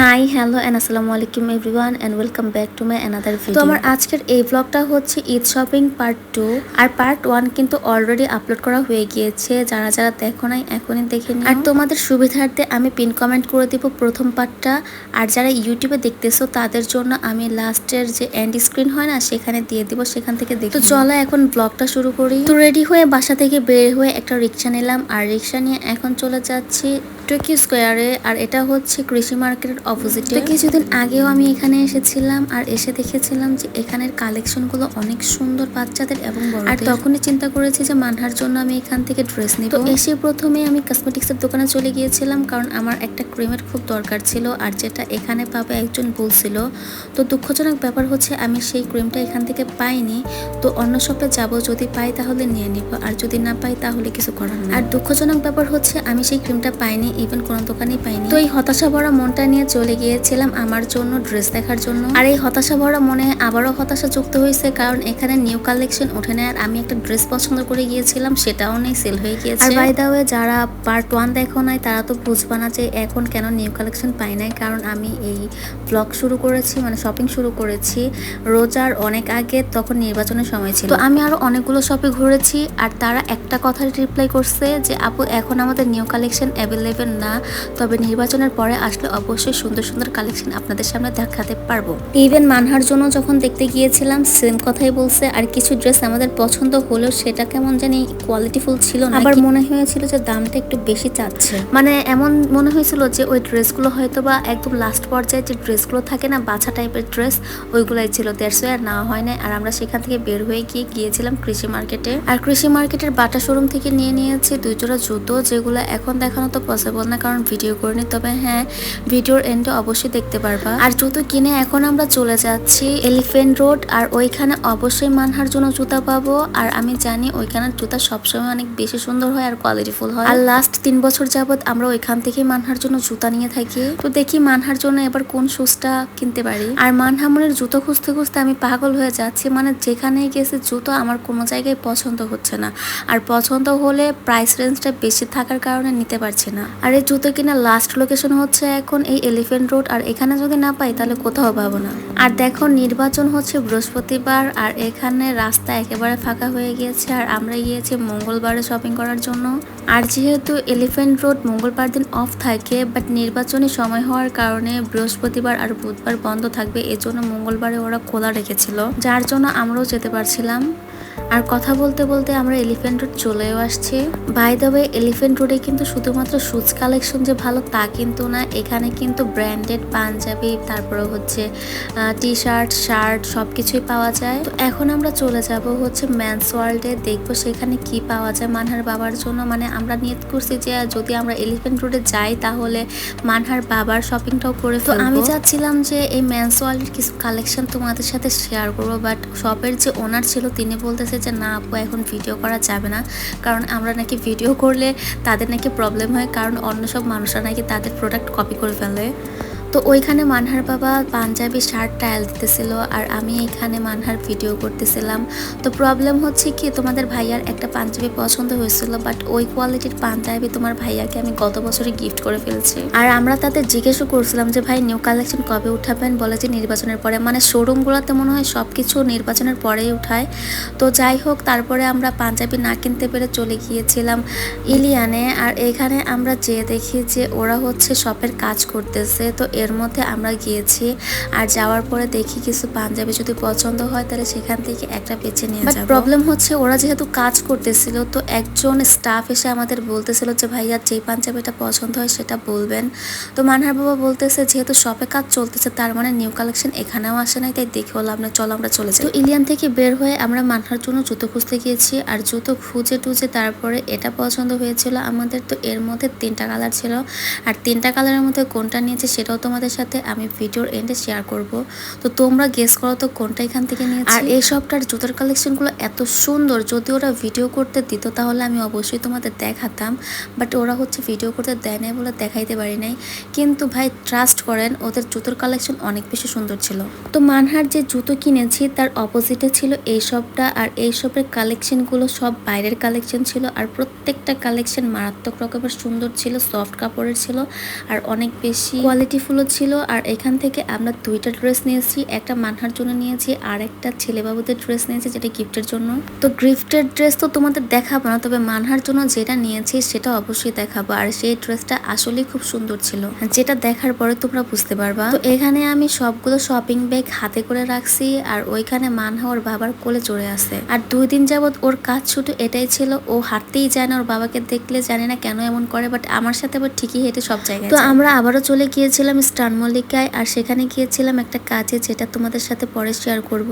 Hi hello and আসসালামু আলাইকুম everyone and welcome back to my another video. তো আমার আজকের এই ব্লগটা হচ্ছে ঈদ শপিং পার্ট 2 আর পার্ট 1 কিন্তু অলরেডি আপলোড করা হয়ে গিয়েছে। যারা যারা দেখো নাই এখনই দেখে নিও। আর তোমাদের সুবিধার্থে আমি পিন কমেন্ট করে দিব প্রথম পার্টটা। আর যারা ইউটিউবে দেখতেছো তাদের জন্য আমি লাস্টের যে এন্ড স্ক্রিন হয় না সেখানে দিয়ে দিব, সেখান থেকে দেখো। তো চলো এখন ব্লগটা শুরু করি। তো রেডি হয়ে বাসা থেকে বের হয়ে একটা রিক্সা নিলাম আর রিক্সা নিয়ে এখন চলে যাচ্ছি টোকিও স্কোয়ারে। আর এটা হচ্ছে কৃষি মার্কেটের অপোজিটে। তো কিছুদিন আগেও আমি এখানে এসেছিলাম আর এসে দেখেছিলাম যে এখানের কালেকশনগুলো অনেক সুন্দর বাচ্চাদের এবং বড়। আর তখনই চিন্তা করেছি যে মানহার জন্য আমি এখান থেকে ড্রেস নিব। তো এসে প্রথমে আমি কসমেটিক্সের দোকানে চলে গিয়েছিলাম কারণ আমার একটা ক্রিমের খুব দরকার ছিল আর যেটা এখানে পাবে একজন বলছিল। তো দুঃখজনক ব্যাপার হচ্ছে আমি সেই ক্রিমটা এখান থেকে পাইনি। তো অন্য শপে যাব, যদি পাই তাহলে নিয়ে নিব আর যদি না পাই তাহলে কিছু করার না। আর দুঃখজনক ব্যাপার হচ্ছে আমি সেই ক্রিমটা পাইনি, ইভেন কোনো দোকানেই পাইনি। তো এই হতাশা ভরা মনটা নিয়ে চলে গিয়েছিলাম আমার জন্য ড্রেস দেখার জন্য। আর এই হতাশা ভরা মনে আবারও হতাশা যুক্ত হয়েছে কারণ এখানে নিউ কালেকশন ওঠে না। আর আমি একটা ড্রেস পছন্দ করে গিয়েছিলাম, সেটাও নেই, সেল হয়ে গিয়েছে। আর বাই দা ওয়ে যারা পার্ট 1 দেখো নাই তারা তো বুঝবা না যে এখন কেন নিউ কালেকশন পাই নাই। কারণ আমি এই ব্লগ শুরু করেছি, মানে শপিং শুরু করেছি রোজার অনেক আগে, তখন নির্বাচনের সময় ছিল। তো আমি আরো অনেকগুলো শপে ঘুরেছি আর তারা একটা কথা রিপ্লাই করছে যে আপু এখন আমাদের নিউ কালেকশন অ্যাভেলেবেল না, তবে নির্বাচনের পরে আসলে অবশ্যই সুন্দর সুন্দর কালেকশন আপনাদের সামনে দেখাতে পারবো। ইভেন মানহার জন্য যখন দেখতে গিয়েছিলাম সেম কথাই বলছে। আর কিছু ড্রেস আমাদের পছন্দ হলেও সেটা কেমন জানি কোয়ালিটিফুল ছিল না, আবার মনে হয়েছিল যে দামটা একটু বেশি চাচ্ছে। মানে এমন মনে হয়েছিল যে ওই ড্রেসগুলো হয়তো বা একদম লাস্ট পর্যায়ে যে ড্রেসগুলো থাকে না বাছা টাইপের ড্রেস, ওইগুলাই ছিল। দ্যাটস ওয়াই আর নেওয়া হয় না। আর আমরা সেখান থেকে বের হয়ে গিয়েছিলাম কৃষি মার্কেটে। আর কৃষি মার্কেটের বাটা শোরুম থেকে নিয়ে নিয়েছি 2 জোড়া জুতো, যেগুলো এখন দেখানো তো পসিবল না কারণ ভিডিও করিনি, তবে হ্যাঁ ভিডিওর এন্ডে অবশ্যই দেখতে পারবা। আর জুতো কিনে এখন আমরা চলে যাচ্ছি এলিফ্যান্ট রোড। আর ওইখানে অবশ্যই মানহার জন্য জুতা পাবো। আর আমি জানি ওইখানের জুতা সবসময় অনেক বেশি সুন্দর হয় আর কোয়ালিটিফুল হয়। আর লাস্ট 3 বছর যাবত আমরা ওইখান থেকে মানহার জন্য জুতা নিয়ে থাকি। তো দেখি মানহার জন্য এবার কোন শুজটা কিনতে পারি। আর মানহামনের জুতো খুঁজতে খুঁজতে আমি পাগল হয়ে যাচ্ছি। মানে যেখানে গেছে জুতো আমার কোনো জায়গায় পছন্দ হচ্ছে না, আর পছন্দ হলে প্রাইস রেঞ্জটা বেশি থাকার কারণে নিতে পারছি না। আর এই জুতো কিনা লাস্ট লোকেশন হচ্ছে এখন এই এলিফ্যান্ট রোড। আর এখানে যদি না পাই তাহলে কোথাও পাবো না। আর দেখো নির্বাচন হচ্ছে বৃহস্পতিবার আর এখানে রাস্তা একেবারে ফাঁকা হয়ে গিয়েছে। আর আমরা গিয়েছি মঙ্গলবারে শপিং করার জন্য। আর যেহেতু এলিফ্যান্ট রোড মঙ্গলবার দিন অফ থাকে, বাট নির্বাচনী সময় হওয়ার কারণে বৃহস্পতিবার আর বুধবার বন্ধ থাকবে, এজন্য মঙ্গলবারে ওরা খোলা রেখেছিল, যার জন্য আমরাও যেতে পারছিলাম। আর কথা বলতে বলতে আমরা এলিফ্যান্ট রোড চলেও আসছি। বাই দ্য ওয়ে এলিফ্যান্ট রোডে কিন্তু শুধুমাত্র শুজ কালেকশন যে ভালো তা কিন্তু না, এখানে কিন্তু ব্র্যান্ডেড পাঞ্জাবি, তারপরে হচ্ছে টি শার্ট, শার্ট সবকিছুই পাওয়া যায়। তো এখন আমরা চলে যাব হচ্ছে ম্যানস ওয়ার্ল্ডে, দেখবো সেখানে কি পাওয়া যায় মানহার বাবার জন্য। মানে আমরা নিয়ত করছি যে যদি আমরা এলিফ্যান্ট রোডে যাই তাহলে মানহার বাবার শপিংটাও করে ফেলবো। তো আমি চাচ্ছিলাম যে এই ম্যানস ওয়ার্ল্ডের কিছু কালেকশন তোমাদের সাথে শেয়ার করবো, বাট শপের যে ওনার ছিল তিনি বলতেছে যে না আপু এখন ভিডিও করা যাবে না, কারণ আমরা নাকি ভিডিও করলে তাদের নাকি প্রবলেম হয়, কারণ অন্য সব মানুষরা নাকি তাদের প্রোডাক্ট কপি করে ফেলে। তো ওইখানে মানহার বাবা পাঞ্জাবি শার্ট ট্রায়াল দিতেছিল আর আমি এখানে মানহার ভিডিও করতেছিলাম। তো প্রবলেম হচ্ছে কি তোমাদের ভাইয়ার একটা পাঞ্জাবি পছন্দ হয়েছিল, বাট ওই কোয়ালিটির পাঞ্জাবি তোমার ভাইয়াকে আমি গত বছরে গিফট করে ফেলছি। আর আমরা তাদের জিজ্ঞেসও করছিলাম যে ভাই নিউ কালেকশন কবে উঠাবেন, বলে যে নির্বাচনের পরে। মানে শোরুমগুলোতে মনে হয় সবকিছু নির্বাচনের পরেই উঠায়। তো যাই হোক তারপরে আমরা পাঞ্জাবি না কিনতে পেরে চলে গিয়েছিলাম ইলিয়ানে। আর এখানে আমরা যেয়ে দেখি যে ওরা হচ্ছে শপের কাজ করতেছে, তো এর মধ্যে আমরা গিয়েছি। আর যাওয়ার পরে দেখি কিছু পাঞ্জাবি যদি পছন্দ হয় তাহলে সেখান থেকে একটা বেছে নিয়ে যাব। প্রবলেম হচ্ছে ওরা যেহেতু কাজ করতেছিল, তো একজন স্টাফ এসে আমাদের বলতেছিল যে ভাইয়া যেই পাঞ্জাবিটা পছন্দ হয় সেটা বলবেন। তো মানহার বাবা বলতেছে যেহেতু শপে কাজ চলতেছে তার মানে নিউ কালেকশন এখানেও আসে নাই, তাই দেখে হলো আমরা চলো আমরা চলে যাই। তো ইলিয়ান থেকে বের হয়ে আমরা মানহার জন্য জুতো খুঁজতে গিয়েছি। আর জুতো খুঁজে টুজে তারপরে এটা পছন্দ হয়েছিল আমাদের। তো এর মধ্যে 3টা কালার ছিল, আর 3টা কালারের মধ্যে কোনটা নিয়েছে সেটাও তোমাদের সাথে আমি ভিডিওর এন্ডে শেয়ার করব। তো তোমরা গেস করো তো কোনটা এখান থেকে নিয়েছি। আর এই সবটার জুতোর কালেকশনগুলো এত সুন্দর, যদি ওরা ভিডিও করতে দিত তাহলে আমি অবশ্যই তোমাদের দেখাতাম, বাট ওরা হচ্ছে ভিডিও করতে দেয় নাই বলে দেখাইতে পারি নাই। কিন্তু ভাই ট্রাস্ট করেন ওদের জুতোর কালেকশন অনেক বেশি সুন্দর ছিল। তো মানহার যে জুতো কিনেছি তার অপোজিটে ছিল এই সবটা। আর এই সবের কালেকশনগুলো সব বাইরের কালেকশন ছিল, আর প্রত্যেকটা কালেকশন মারাত্মক রকমের সুন্দর ছিল, সফট কাপড়ের ছিল আর অনেক বেশি কোয়ালিটিফুল ড্রেসগুলো ছিল। আর এখান থেকে আমরা 2টা ড্রেস নিয়েছি, একটা মানহার জন্য নিয়েছি আর একটা ছেলে বাবুদের ড্রেস নিয়েছি যেটা গিফটের জন্য। তো গিফটের ড্রেস তো তোমাদের দেখাবো না, তবে মানহার জন্য যেটা নিয়েছি সেটা অবশ্যই দেখাবো। আর সেই ড্রেসটা আসলে খুব সুন্দর ছিল, যেটা দেখার পরে তোমরা বুঝতে পারবা। তো এখানে আমি সবগুলো শপিং ব্যাগ হাতে করে রাখছি আর ওইখানে মানহা ওর বাবার কোলে চড়ে আছে। আর 2 দিন যাবত ওর কাজ শুধু এটাই ছিল, ও হাঁটতেই যায় না, ওর বাবাকে দেখলে জানি না কেন এমন করে, বাট আমার সাথে আবার ঠিকই হেঁটে সব জায়গায়। তো আমরা আবারও চলে গিয়েছিলাম স্টার মল্লিকায়, আর সেখানে গিয়েছিলাম একটা কাজে যেটা তোমাদের সাথে পরে শেয়ার করব।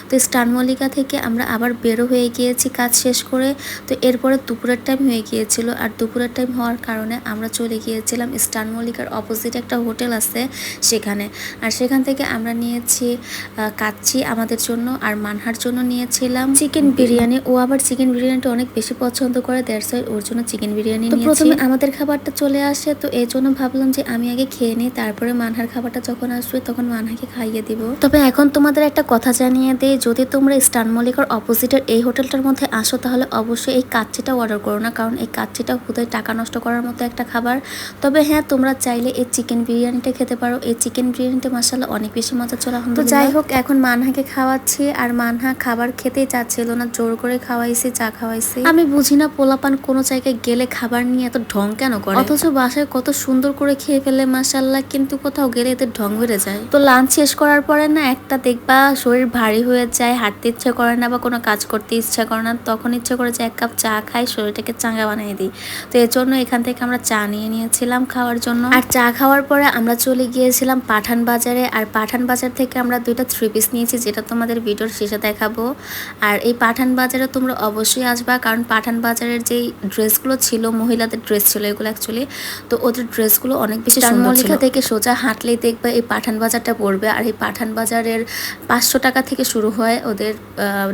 তো স্টার মল্লিকা থেকে আমরা আবার বেরো হয়ে গিয়েছি কাজ শেষ করে। তো এরপরে দুপুরের টাইম হয়ে গিয়েছিল, আর দুপুরের টাইম হওয়ার কারণে আমরা চলে গিয়েছিলাম স্টার মল্লিকার অপোজিট একটা হোটেল আছে সেখানে। আর সেখান থেকে আমরা নিয়েছি কাচ্চি আমাদের জন্য, আর মানহার জন্য নিয়েছিলাম চিকেন বিরিয়ানি। ও আবার চিকেন বিরিয়ানিটা অনেক বেশি পছন্দ করে, দ্যাটস ওয়াই ওর জন্য চিকেন বিরিয়ানি নিয়েছি। প্রথমে আমাদের খাবারটা চলে আসে, তো এই জন্য ভাবলাম যে আমি আগে খেয়ে নিই, তারপরে মানহার খাবারটা যখন আসবে তখন মানহাকে খাইয়ে দিব। তবে এখন তোমাদের একটা কথা জানিয়ে দেই, যদি তোমরা স্টার মল্লিকার অপোজিটের এই হোটেলটার মধ্যে আসো তাহলে অবশ্যই এই কাচ্চিটা অর্ডার করো না, কারণ এই কাচ্চিটা হুদায় টাকা নষ্ট করার মতো একটা খাবার। তবে হ্যাঁ, তোমরা চাইলে এই চিকেন বিরিয়ানিটা খেতে পারো। এই চিকেন বিরিয়ানিটা মাশাআল্লাহ অনেক বেশি মজা ছিল। তো যাই হোক, এখন মানহাকে খাওয়াচ্ছি, আর মানহা খাবার খেতেই চাচ্ছিল না, জোর করে খাওয়াইছি, চা খাওয়াইছি। আমি বুঝি না পোলাপান কোনো জায়গায় গেলে খাবার নিয়ে এত ঢং কেন করে, অথচ বাসায় কত সুন্দর করে খেয়ে ফেলে মাশাআল্লাহ, কিন্তু কোথাও গেলে এদের ঢং বেড়ে যায়। তো লাঞ্চ শেষ করার পরে না একটা দেখবা শরীর ভারী হয়ে যায়, হাঁটতে ইচ্ছা করে না বা কোনো কাজ করতে ইচ্ছা করে না, তখন ইচ্ছা করে যে 1 কাপ চা খাই, শরীরটাকে চাঙ্গা বানিয়ে দিই। তো এর জন্য এখান থেকে আমরা চা নিয়ে নিয়েছিলাম খাওয়ার জন্য। আর চা খাওয়ার পরে আমরা চলে গিয়েছিলাম পাঠান বাজারে, আর পাঠান বাজার থেকে আমরা 2টা 3 পিস নিয়েছি, যেটা তোমাদের ভিডিওর শেষে দেখাবো। আর এই পাঠান বাজারে তোমরা অবশ্যই আসবা, কারণ পাঠান বাজারের যেই ড্রেসগুলো ছিল, মহিলাদের ড্রেস ছিল এগুলো অ্যাকচুয়ালি, তো ওদের ড্রেসগুলো অনেক বেশি সুন্দর ছিল। থেকে সোজা হাঁটলেই দেখবে এই পাঠান বাজারটা পড়বে, আর এই পাঠান বাজারের 500 টাকা থেকে শুরু হয় ওদের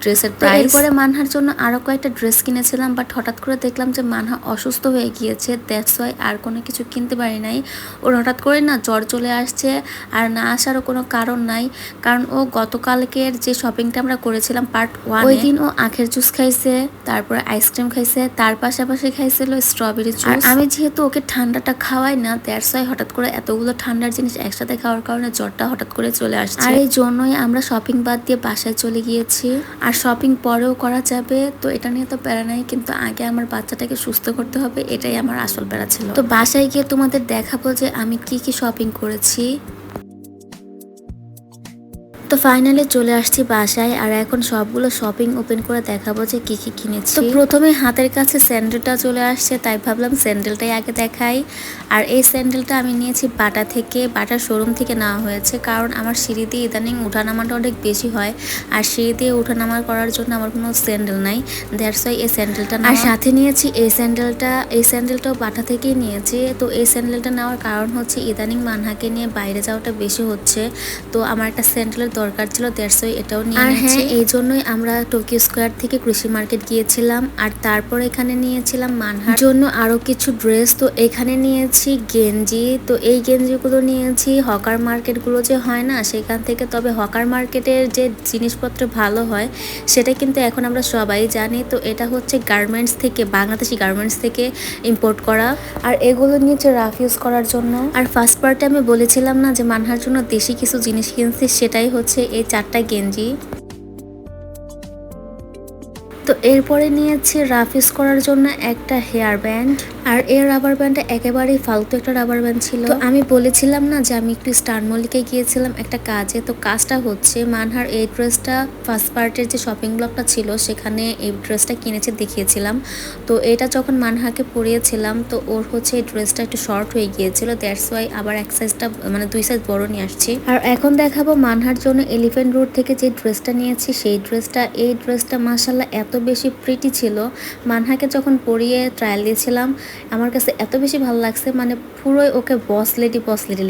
ড্রেসের প্রাইস। এরপরে মানহার জন্য আরো কয়েকটা ড্রেস কিনেছিলাম, বাট হঠাৎ করে দেখলাম যে মানহা অসুস্থ হয়ে গিয়েছে, দ্যাটস ওয়াই আর কোনো কিছু কিনতে পারি নাই। ওর হঠাৎ করে না জ্বর চলে আসছে, আর না আসারও কোনো কারণ নাই, কারণ ও গতকালকের যে শপিংটা আমরা করেছিলাম পার্ট 1, ওই দিন ও আখের জুস খাইছে, তারপরে আইসক্রিম খাইছে, তার পাশাপাশি খাইছিল স্ট্রবেরি জুস। আর আমি যেহেতু ওকে ঠান্ডাটা খাওয়াই না, দ্যাটস ওয়াই হঠাৎ করে এতগুলো ঠান্ডার জিনিস একসাথে খাওয়ার কারণে জ্বরটা হঠাৎ করে চলে আসছে। আর এই জন্যই আমরা শপিং বাদ দিয়ে বাসায় চলে গিয়েছি। আর শপিং পরেও করা যাবে, তো এটা নিয়ে তো প্যারা নাই, কিন্তু আগে আমার বাচ্চাটাকে সুস্থ করতে হবে, এটাই আমার আসল প্যারা ছিল। তো বাসায় গিয়ে তোমাদের দেখাবো যে আমি কি কি শপিং করেছি। তো ফাইনালি চলে আসছি বাসায়, আর এখন সবগুলো শপিং ওপেন করে দেখাবো যে কি কি কিনেছি। তো প্রথমে হাতের কাছে স্যান্ডেলটা চলে আসছে, তাই ভাবলাম স্যান্ডেলটাই আগে দেখাই। আর এই স্যান্ডেলটা আমি নিয়েছি বাটা থেকে, বাটার শোরুম থেকে নেওয়া হয়েছে, কারণ আমার সিঁড়ি দিয়ে ইদানিং উঠানামাটা অনেক বেশি হয়, আর সিঁড়ি দিয়ে উঠানামা করার জন্য আমার কোনো স্যান্ডেল নাই, দ্যাটস ওয়াই এই স্যান্ডেলটা। আর সাথে নিয়েছি এই স্যান্ডেলটাও বাটা থেকেই নিয়েছি। তো এই স্যান্ডেলটা নেওয়ার কারণ হচ্ছে ইদানিং মানহাকে নিয়ে বাইরে যাওয়াটা বেশি হচ্ছে, তো আমার একটা স্যান্ডেলের দরকার ছিল, দ্যাটস ওয়াই এটাও নিয়ে নিয়েছি। আর হ্যাঁ, এই জন্যই আমরা টোকিও স্কোয়ার থেকে কৃষি মার্কেট গিয়েছিলাম, আর তারপর এখানে নিয়েছিলাম মানহার জন্য আরো কিছু ড্রেস। তো এখানে নিয়েছি গেঞ্জি, তো এই গেঞ্জিগুলো নিয়েছি হকার মার্কেটগুলো যে হয় না সেখান থেকে। তবে হকার মার্কেটের যে জিনিসপত্র ভালো হয় সেটা কিন্তু এখন আমরা সবাই জানি। তো এটা হচ্ছে গার্মেন্টস থেকে, বাংলাদেশি গার্মেন্টস থেকে ইম্পোর্ট করা, আর এগুলো নিয়েছে রাফ ইউজ করার জন্য। আর ফার্স্ট পার্টে আমি বলেছিলাম না যে মানহার জন্য দেশি কিছু জিনিস কিনছি, সেটাই হচ্ছে এই 4টা গেঞ্জি। তো এরপরে নিয়েছি রাফ ইউজ করার জন্য একটা হেয়ার ব্যান্ড, আর এই রাবার ব্যান্ডটা একেবারেই ফালতু একটা রাবার ব্যান্ড ছিল। তো আমি বলেছিলাম না যে আমি একটু স্টার মল্লিকে গিয়েছিলাম একটা কাজে, তো কাজটা হচ্ছে মানহার এই ড্রেসটা ফার্স্ট পার্টের যে শপিং ব্লগটা ছিল সেখানে এই ড্রেসটা কিনেছে দেখিয়েছিলাম। তো এটা যখন মানহাকে পরিয়েছিলাম, তো ওর হচ্ছে এই ড্রেসটা একটু শর্ট হয়ে গিয়েছিল, দ্যাটস ওয়াই আবার এক সাইজটা মানে 2 সাইজ বড় নিয়ে আসছি। আর এখন দেখাবো মানহার জন্য এলিফ্যান্ট রোড থেকে যে ড্রেসটা নিয়েছি সেই ড্রেসটা। এই ড্রেসটা মাশাআল্লাহ এত বেশি প্রিটি ছিল, মানহাকে যখন পরিয়ে ট্রায়াল দিয়েছিলাম আমার কাছে এত বেশি ভালো লাগছে, মানে পুরোই ওকে বস লেডি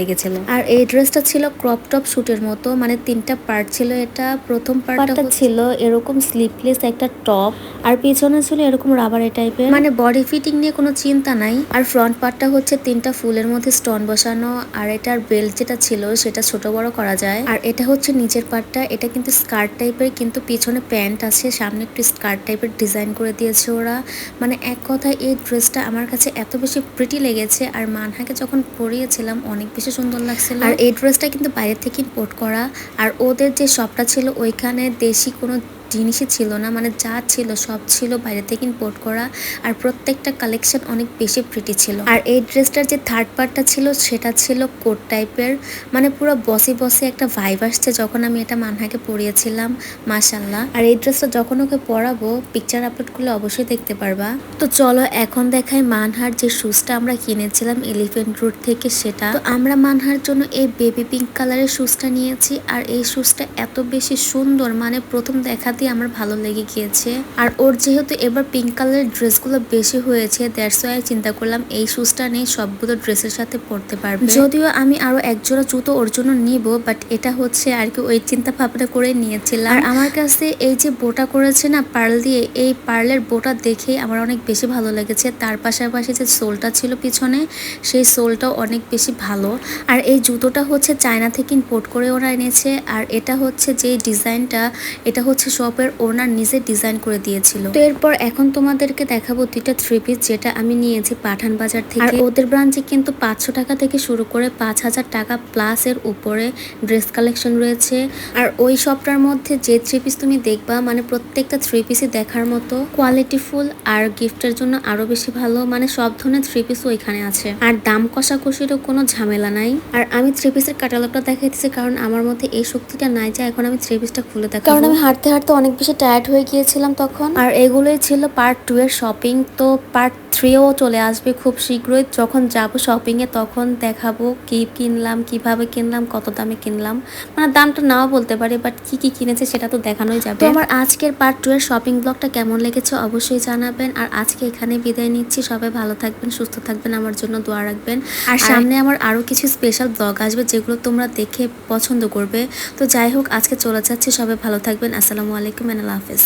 লেগেছিল। আর এই ড্রেসটা ছিল ক্রপ টপ শুটের মতো, মানে 3টা পার্ট ছিল। এটা প্রথম পার্টটা ছিল এরকম স্লিপলেস একটা টপ, আর পিছনে ছিল এরকম রাবারে টাইপের, মানে বডি ফিটিং নিয়ে কোনো চিন্তা নাই। আর ফ্রন্ট পার্টটা হচ্ছে 3টা ফুলের মধ্যে স্টোন বসানো, আর এটার বেল্ট যেটা ছিল সেটা ছোট বড় করা যায়। আর এটা হচ্ছে নিচের পার্টটা, এটা কিন্তু স্কার্ট টাইপের, কিন্তু পিছনে প্যান্ট আছে, সামনে একটু স্কার্ট পার্ট টাইপের ডিজাইন করে দিয়েছে ওরা। মানে এক কথায় এই ড্রেসটা আমার কাছে এত বেশি প্রিটি লেগেছে, আর মানহাকে যখন পরিয়েছিলাম অনেক বেশি সুন্দর লাগছিল। আর এই ড্রেসটা কিন্তু বাইরে থেকে ইম্পোর্ট করা, আর ওদের যে শপটা ছিল ওইখানে দেশি কোনো জিনিসই ছিল না, মানে যা ছিল সব ছিল বাইরে থেকে ইম্পোর্ট করা, আর প্রত্যেকটা কালেকশন অনেক বেশি প্রিটি ছিল। আর এই ড্রেসটার যে থার্ড পার্টটা ছিল সেটা ছিল কোট টাইপের, মানে পুরো বসি বসে একটা ভাইব আসছে যখন আমি এটা মানহাকে পরিয়েছিলাম, মাশাল্লাহ। আর এই ড্রেসটা যখন ওকে পরাবো পিকচার আপলোড করলে অবশ্যই দেখতে পারবা। তো চলো এখন দেখাই মানহার যে শুজটা আমরা কিনেছিলাম এলিফ্যান্ট রোড থেকে সেটা। তো আমরা মানহার জন্য এই বেবি পিঙ্ক কালারের শুজটা নিয়েছি, আর এই শুজটা এত বেশি সুন্দর, মানে প্রথম দেখাতে আমার ভালো লেগে গিয়েছে। আর ওর যেহেতু এবার পিঙ্ক কালারের ড্রেসগুলো বেশি হয়েছে, দ্যাটস ওয়াই চিন্তা করলাম এই শুজটা নেই, সবগুলো ড্রেসের সাথে পরতে পারবে। যদিও আমি আরো একজোড়া জুতো ওর জন্য নিব, বাট এটা হচ্ছে আর কি ওই চিন্তা ভাবনা করে নিয়েছিলাম। আর আমার কাছে এই যে বোটা করেছে না পার্ল দিয়ে, এই পার্লের বোটা দেখে আমার অনেক বেশি ভালো লেগেছে। তার পাশাপাশি যে সোলটা ছিল পিছনে, সেই সোলটাও অনেক বেশি ভালো। আর এই জুতোটা হচ্ছে চায়না থেকে ইম্পোর্ট করে ওরা এনেছে, আর এটা হচ্ছে যে ডিজাইনটা, এটা হচ্ছে শপের ওনার নিজে ডিজাইন করে দিয়েছিল। তো এরপর এখন তোমাদেরকে দেখাবো দুইটা থ্রি পিস যেটা আমি নিয়েছি পাঠান বাজার থেকে। আর ওদের ব্রাঞ্চে কিন্তু 500 টাকা থেকে শুরু করে 5000 টাকা প্লাস এর উপরে ড্রেস কালেকশন রয়েছে। আর ওই শপটার মধ্যে যে থ্রি পিস তুমি দেখবা, মানে প্রত্যেকটা থ্রি পিসই দেখার মতো কোয়ালিটিফুল, আর গিফটের জন্য আরো বেশি ভালো, মানে সব ধরনের থ্রি পিস ওইখানে আছে, আর দাম কষাকষিরও কোনো ঝামেলা নাই। আর আমি থ্রি পিসের ক্যাটালগটা দেখাইতেছি কারণ আমার মধ্যে এই শক্তিটা নাই যে এখন আমি থ্রি পিসটা খুলে দেখাবো, কারণ আমি হাঁটতে হাঁটতে অনেক বেশি টায়ার্ড হয়ে গিয়েছিলাম তখন। আর এগুলোই ছিল পার্ট 2 এর শপিং। তো পার্ট 3ও চলে আসবে খুব শীঘ্রই, যখন যাব শপিং এ তখন দেখাবো কি কিনলাম, কিভাবে কিনলাম, কত দামে কিনলাম, মানে দামটা নাও বলতে পারি, বাট কি কি কিনেছে সেটা তো দেখানোই যাবে। তো আমার আজকের পার্ট 2 এর শপিং ব্লগটা কেমন লেগেছে অবশ্যই জানাবেন। আর আজকে এখানে বিদায় নিচ্ছি, সবাই ভালো থাকবেন, সুস্থ থাকবেন, আমার জন্য দোয়া রাখবেন। আর সামনে আমার আরো কিছু স্পেশাল ব্লগ আসবে যেগুলো তোমরা দেখে পছন্দ করবে। তো যাই হোক আজকে চলে যাচ্ছি, সবাই ভালো থাকবেন, আসসালামু আলাইকুম, আল্লাহ হাফেজ।